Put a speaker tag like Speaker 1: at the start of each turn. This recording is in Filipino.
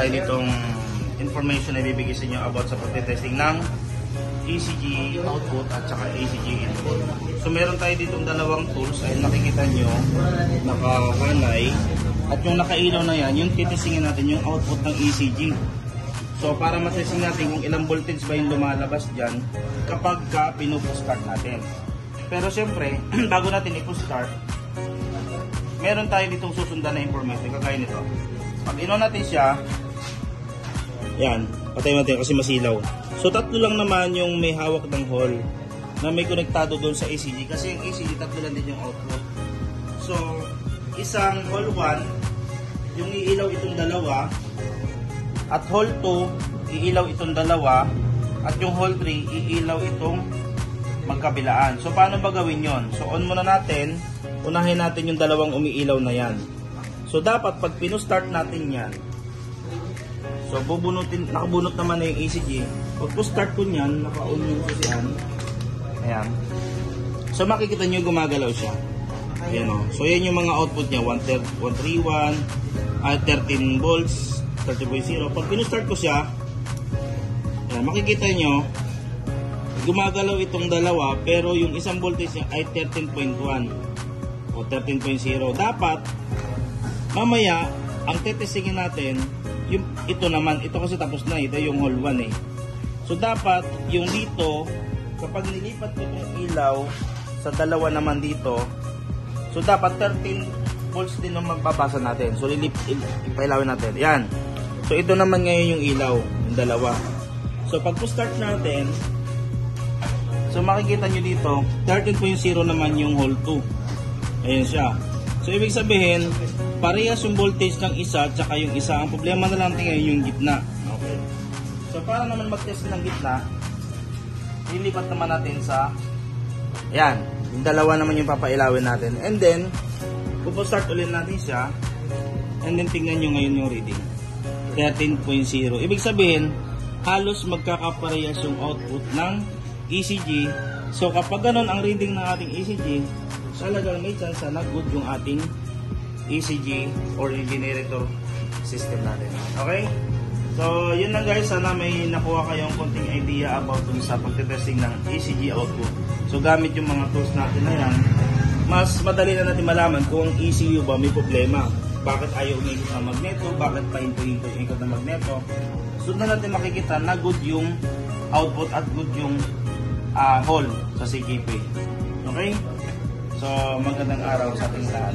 Speaker 1: tayo ditong information na ibibigay sa inyo about sa pagtetesting ng ECG output at saka ECG input. So meron tayo ditong dalawang tools ay nakikita nyo nakahanay at yung nakailaw na yan, yung titestingin natin yung output ng ECG. So para matesting natin kung ilang voltage ba yung lumalabas dyan kapag ka pinupo-start natin. Pero syempre, bago natin ipo-start, meron tayo ditong susundan na information kagaya nito. Pag in-on natin siya, yan, patay natin kasi masilaw. So tatlo lang naman yung may hawak ng hall na may konektado doon sa ECG kasi yung ECG tatlo lang din yung output. So isang hall 1 yung iilaw itong dalawa at hall 2 iilaw itong dalawa at yung hall 3 iilaw itong magkabilaan. So paano ba gawin yon? So on muna natin, unahin natin yung dalawang umiilaw na yan. So dapat pag pino-start natin yan, so bubunutin, nakabunot naman na yung ECG. Pag po-start ko niyan, naka-on yung yan. Ayan. So makikita nyo gumagalaw siya. Ayan o. So yan yung mga output niya. 131, 13 volts, 30.0. Pag pino-start ko siya, ayan, makikita nyo, gumagalaw itong dalawa, pero yung isang voltage niya ay 13.1 o 13.0. Dapat, mamaya, ang tetestingin natin, yung ito naman, ito kasi tapos na, ito yung hall 1 eh. So dapat yung dito, kapag nilipat ko itong ilaw sa dalawa naman dito, so dapat 13 volts din ang magbabasa natin. So ipailawin natin. Yan. So ito naman ngayon yung ilaw, yung dalawa. So pag start natin, so makikita nyo dito, 13.0 naman yung hall 2. Ayan siya. So ibig sabihin, parehas yung voltage ng isa at saka yung isa. Ang problema na lang ngayon yung gitna. Okay. So para naman mag-test ng gitna, lilipat naman natin sa yan, yung dalawa naman yung papailawin natin. And then, pupo-start ulit natin siya. And then tingnan nyo ngayon yung reading. 13.0. Ibig sabihin, halos magkakaparehas yung output ng ECG. So kapag ganun ang reading ng ating ECG, talagang may chance na good yung ating ECG or generator system natin. Okay? So, yun lang guys. Sana may nakuha kayong konting idea about dun sa pagtetesting ng ECG output. So, gamit yung mga tools natin na yan, mas madali na natin malaman kung ang ECU ba may problema. Bakit ayaw umikot ng magneto? Bakit pahinto-hinto yung ikot ng magneto? So, na natin makikita na good yung output at good yung hall sa CKP. Okay? So, magandang araw sa ating lahat.